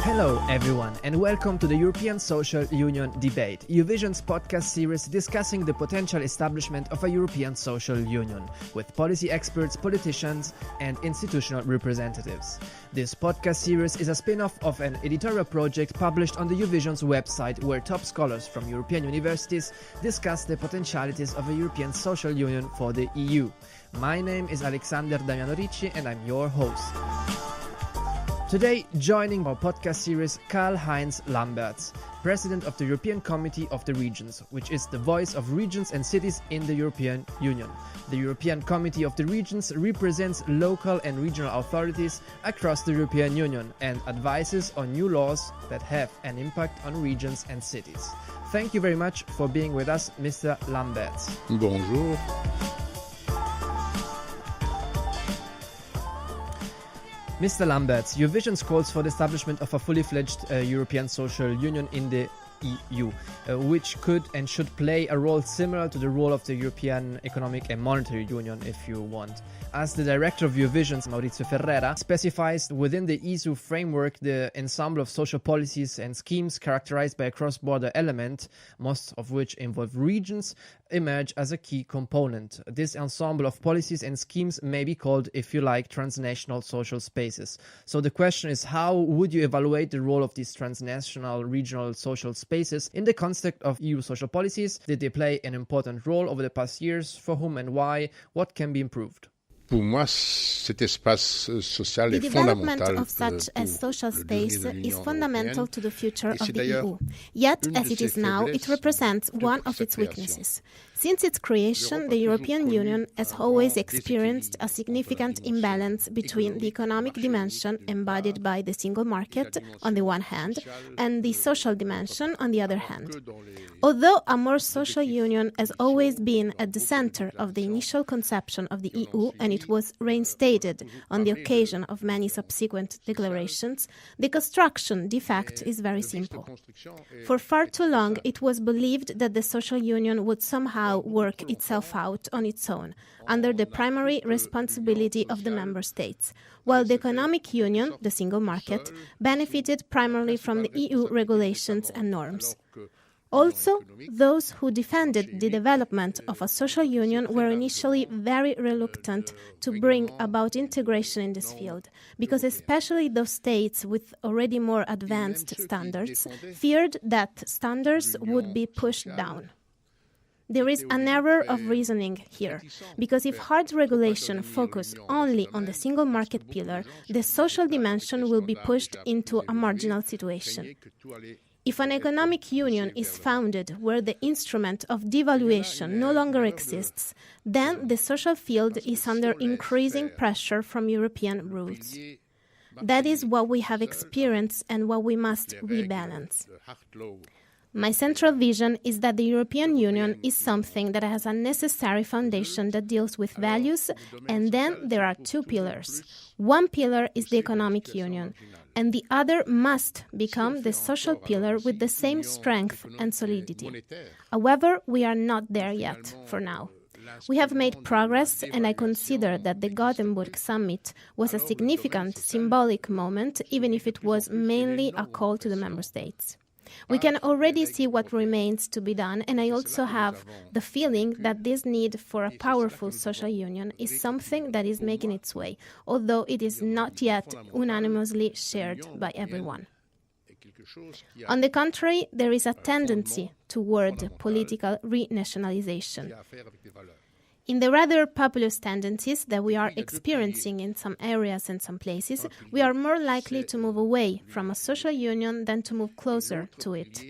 Hello everyone and welcome to the European Social Union Debate, Eurovision's podcast series discussing the potential establishment of a European Social Union, with policy experts, politicians and institutional representatives. This podcast series is a spin-off of an editorial project published on the Eurovision's website, where top scholars from European universities discuss the potentialities of a European Social Union for the EU. My name is Alexander Damiano Ricci and I'm your host. Today, joining our podcast series, Karl-Heinz Lambertz, President of the European Committee of the Regions, which is the voice of regions and cities in the European Union. The European Committee of the Regions represents local and regional authorities across the European Union and advises on new laws that have an impact on regions and cities. Thank you very much for being with us, Mr. Lambertz. Bonjour. Mr. Lambertz, your vision calls for the establishment of a fully fledged European Social Union in the EU, which could and should play a role similar to the role of the European Economic and Monetary Union, if you want. As the director of Eurovision, Maurizio Ferrera, specifies within the EU framework the ensemble of social policies and schemes characterized by a cross-border element, most of which involve regions, emerge as a key component. This ensemble of policies and schemes may be called, if you like, transnational social spaces. So the question is, how would you evaluate the role of these transnational regional social spaces in the context of EU social policies? Did they play an important role over the past years? For whom and why? What can be improved? Pour moi, cet espace social The est development fondamental of such a social space is fundamental to the future of the d'ailleurs EU. Yet, une as de it ses is now, it faiblesses represents one depuis of sa its création. weaknesses. Since its creation, the European Union has always experienced a significant imbalance between the economic dimension embodied by the single market on the one hand and the social dimension on the other hand. Although a more social union has always been at the center of the initial conception of the EU, and it was reinstated on the occasion of many subsequent declarations, the construction de facto is very simple. For far too long, it was believed that the social union would somehow work itself out on its own, under the primary responsibility of the member states, while the economic union, the single market, benefited primarily from the EU regulations and norms. Also, those who defended the development of a social union were initially very reluctant to bring about integration in this field, because especially those states with already more advanced standards feared that standards would be pushed down. There is an error of reasoning here, because if hard regulation focuses only on the single market pillar, the social dimension will be pushed into a marginal situation. If an economic union is founded where the instrument of devaluation no longer exists, then the social field is under increasing pressure from European rules. That is what we have experienced and what we must rebalance. My central vision is that the European Union is something that has a necessary foundation that deals with values, and then there are two pillars. One pillar is the economic union, and the other must become the social pillar with the same strength and solidity. However, we are not there yet, for now. We have made progress, and I consider that the Gothenburg summit was a significant symbolic moment, even if it was mainly a call to the member states. We can already see what remains to be done, and I also have the feeling that this need for a powerful social union is something that is making its way, although it is not yet unanimously shared by everyone. On the contrary, there is a tendency toward political renationalization. In the rather populist tendencies that we are experiencing in some areas and some places, we are more likely to move away from a social union than to move closer to it.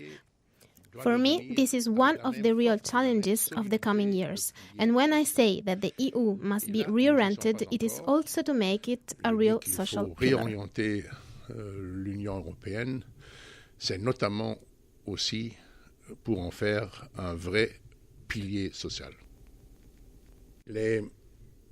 For me, this is one of the real challenges of the coming years. And when I say that the EU must be reoriented, it is also to make it a real social pillar. Réorienter l'Union européenne, c'est notamment aussi pour en faire un vrai pilier social. Les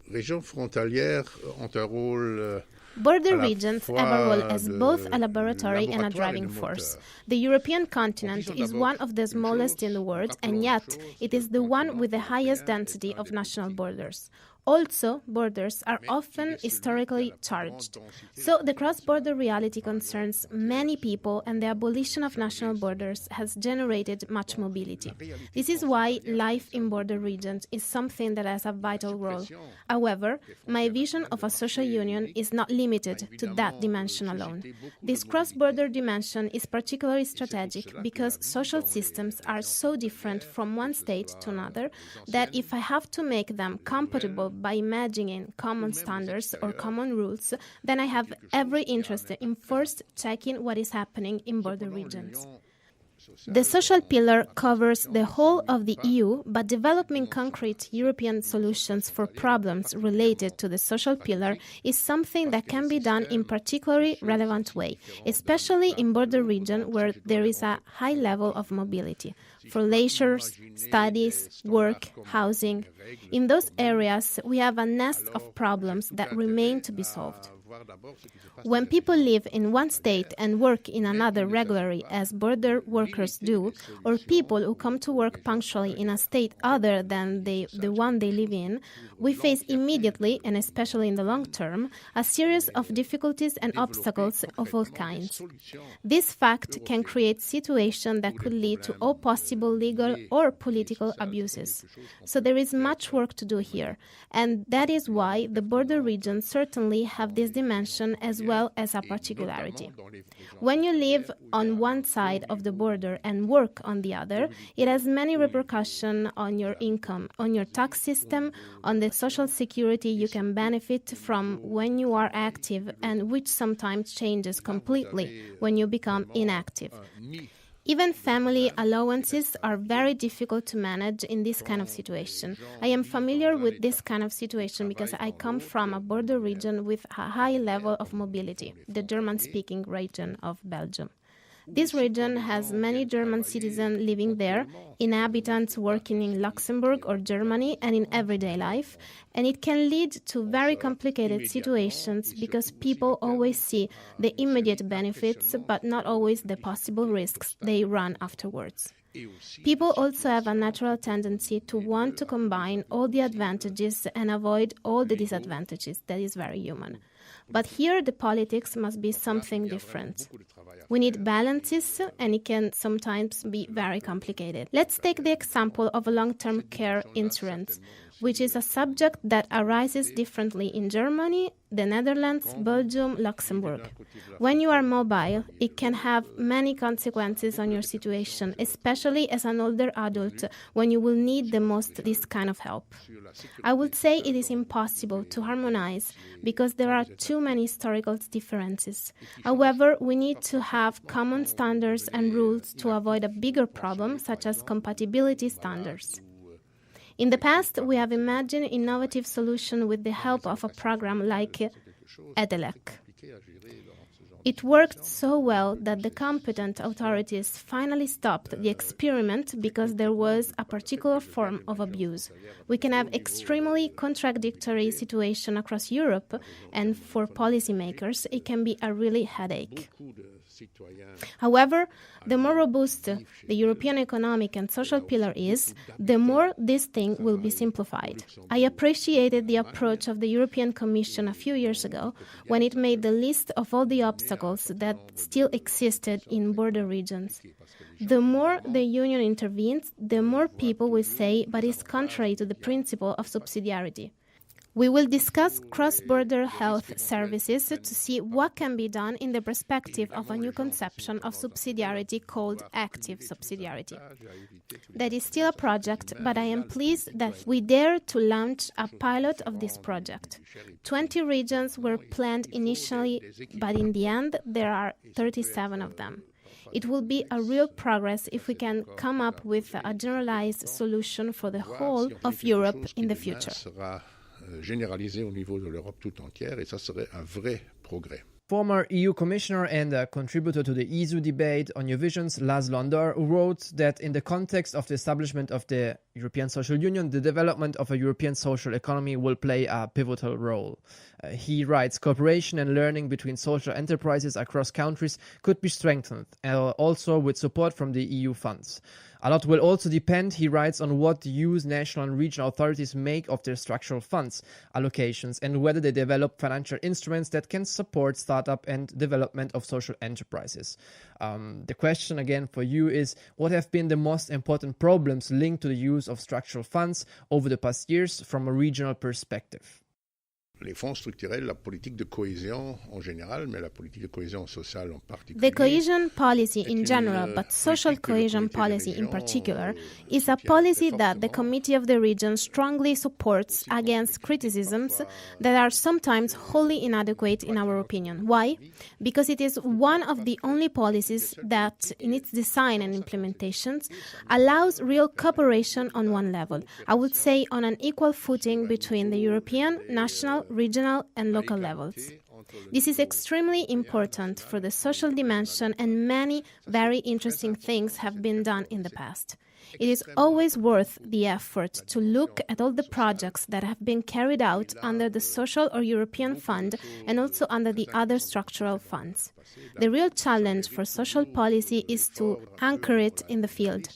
régions frontalières ont un rôle Border regions have a role as both a laboratory and a driving force. The European continent is one of the smallest in the world, and yet it is the one with the highest density of national borders. Also, borders are often historically charged. So the cross-border reality concerns many people, and the abolition of national borders has generated much mobility. This is why life in border regions is something that has a vital role. However, my vision of a social union is not limited to that dimension alone. This cross-border dimension is particularly strategic because social systems are so different from one state to another that if I have to make them compatible by imagining common standards or common rules, then I have every interest in first checking what is happening in border regions. The social pillar covers the whole of the EU, but developing concrete European solutions for problems related to the social pillar is something that can be done in particularly relevant way, especially in border regions where there is a high level of mobility, for leisure, studies, work, housing. In those areas, we have a nest of problems that remain to be solved. When people live in one state and work in another regularly, as border workers do, or people who come to work punctually in a state other than the one they live in, we face immediately, and especially in the long term, a series of difficulties and obstacles of all kinds. This fact can create situations that could lead to all possible legal or political abuses. So there is much work to do here, and that is why the border regions certainly have this dimension as well as a particularity. When you live on one side of the border and work on the other, it has many repercussions on your income, on your tax system, on the social security you can benefit from when you are active, and which sometimes changes completely when you become inactive. Even family allowances are very difficult to manage in this kind of situation. I am familiar with this kind of situation because I come from a border region with a high level of mobility, the German-speaking region of Belgium. This region has many German citizens living there, inhabitants working in Luxembourg or Germany and in everyday life, and it can lead to very complicated situations because people always see the immediate benefits but not always the possible risks they run afterwards. People also have a natural tendency to want to combine all the advantages and avoid all the disadvantages. That is very human. But here the politics must be something different. We need balances, and it can sometimes be very complicated. Let's take the example of a long-term care insurance, which is a subject that arises differently in Germany, the Netherlands, Belgium, Luxembourg. When you are mobile, it can have many consequences on your situation, especially as an older adult when you will need the most this kind of help. I would say it is impossible to harmonize because there are too many historical differences. However, we need to have common standards and rules to avoid a bigger problem, such as compatibility standards. In the past, we have imagined innovative solutions with the help of a program like EDELEC. It worked so well that the competent authorities finally stopped the experiment because there was a particular form of abuse. We can have extremely contradictory situations across Europe, and for policymakers, it can be a really headache. However, the more robust the European economic and social pillar is, the more this thing will be simplified. I appreciated the approach of the European Commission a few years ago when it made the list of all the obstacles that still existed in border regions. The more the Union intervenes, the more people will say, but it's contrary to the principle of subsidiarity. We will discuss cross-border health services to see what can be done in the perspective of a new conception of subsidiarity called active subsidiarity. That is still a project, but I am pleased that we dare to launch a pilot of this project. 20 regions were planned initially, but in the end, there are 37 of them. It will be a real progress if we can come up with a generalized solution for the whole of Europe in the future. Généralisé au niveau de l'Europe tout entière, et ça serait un vrai progrès. Former EU Commissioner and a contributor to the ESU debate on New Visions, Laszlo Andor, wrote that in the context of the establishment of the European Social Union, the development of a European social economy will play a pivotal role. He writes, cooperation and learning between social enterprises across countries could be strengthened, also with support from the EU funds. A lot will also depend, he writes, on what use national and regional authorities make of their structural funds allocations and whether they develop financial instruments that can support startup and development of social enterprises. The question again for you is, what have been the most important problems linked to the use of structural funds over the past years from a regional perspective? Les fonds structurels, la politique de cohésion en général, mais la politique de cohésion sociale en particulier. The cohesion policy in general, but social cohesion policy in particular, is a policy that the Committee of the Region strongly supports against criticisms that are sometimes wholly inadequate in our opinion. Why? Because it is one of the only policies that, in its design and implementations, allows real cooperation on one level. I would say on an equal footing between the European, national, regional and local levels. This is extremely important for the social dimension, and many very interesting things have been done in the past. It is always worth the effort to look at all the projects that have been carried out under the Social or European Fund and also under the other structural funds. The real challenge for social policy is to anchor it in the field.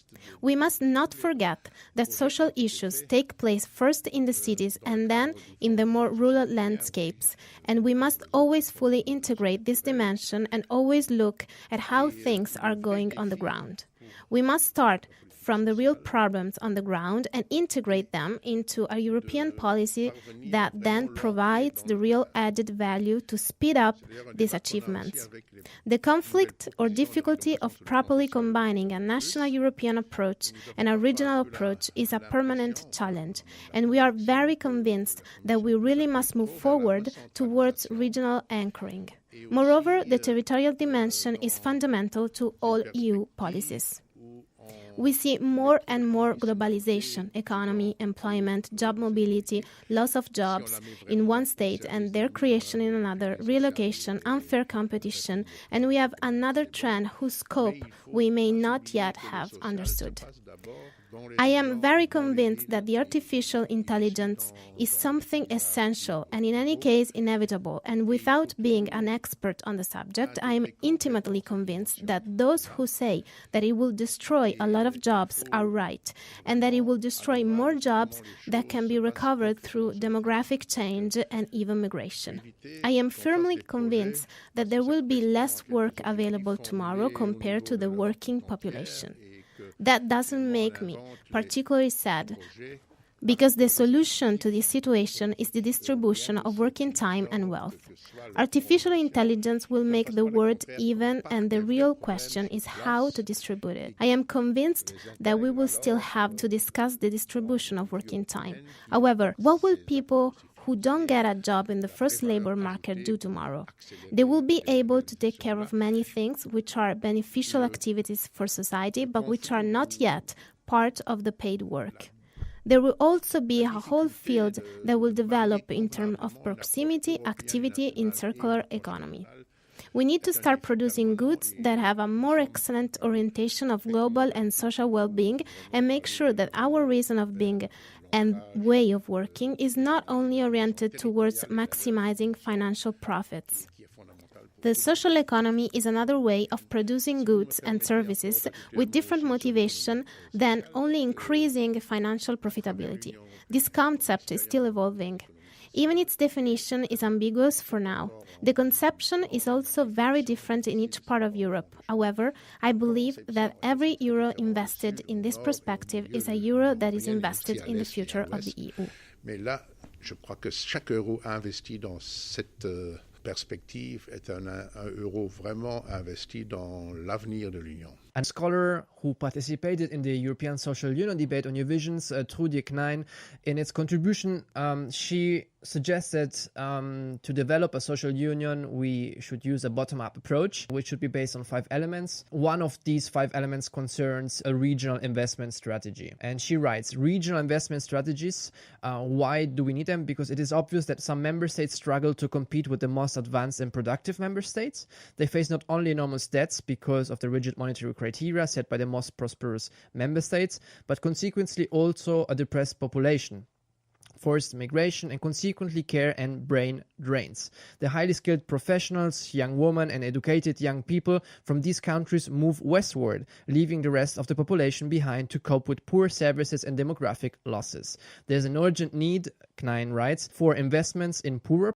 We must not forget that social issues take place first in the cities and then in the more rural landscapes, and we must always fully integrate this dimension and always look at how things are going on the ground. We must start from the real problems on the ground and integrate them into a European policy that then provides the real added value to speed up these achievements. The conflict or difficulty of properly combining a national European approach and a regional approach is a permanent challenge, and we are very convinced that we really must move forward towards regional anchoring. Moreover, the territorial dimension is fundamental to all EU policies. We see more and more globalization, economy, employment, job mobility, loss of jobs in one state and their creation in another, relocation, unfair competition, and we have another trend whose scope we may not yet have understood. I am very convinced that the artificial intelligence is something essential and in any case inevitable, and without being an expert on the subject, I am intimately convinced that those who say that it will destroy a lot of jobs are right, and that it will destroy more jobs that can be recovered through demographic change and even migration. I am firmly convinced that there will be less work available tomorrow compared to the working population. That doesn't make me particularly sad, because the solution to this situation is the distribution of working time and wealth. Artificial intelligence will make the world even, and the real question is how to distribute it. I am convinced that we will still have to discuss the distribution of working time. However, what will people who don't get a job in the first labor market do tomorrow? They will be able to take care of many things which are beneficial activities for society, but which are not yet part of the paid work. There will also be a whole field that will develop in terms of proximity activity in circular economy. We need to start producing goods that have a more excellent orientation of global and social well-being and make sure that our reason of being and way of working is not only oriented towards maximizing financial profits. The social economy is another way of producing goods and services with different motivation than only increasing financial profitability. This concept is still evolving. Even its definition is ambiguous for now. The conception is also very different in each part of Europe. However, I believe that every euro invested in this perspective is a euro that is invested in the future of the EU. Mais là, je crois que chaque euro investi dans cette perspective est un euro vraiment investi dans l'avenir de l'Union. A scholar who participated in the European Social Union debate on your visions, Trudy Knein, in its contribution, she suggested to develop a social union, we should use a bottom-up approach, which should be based on 5 elements. One of these 5 elements concerns a regional investment strategy. And she writes, regional investment strategies, why do we need them? Because it is obvious that some member states struggle to compete with the most advanced and productive member states. They face not only enormous debts because of the rigid monetary crisis, criteria set by the most prosperous member states, but consequently also a depressed population, forced migration, and consequently care and brain drains. The highly skilled professionals, young women, and educated young people from these countries move westward, leaving the rest of the population behind to cope with poor services and demographic losses. There's an urgent need, Knein writes, for investments in poorer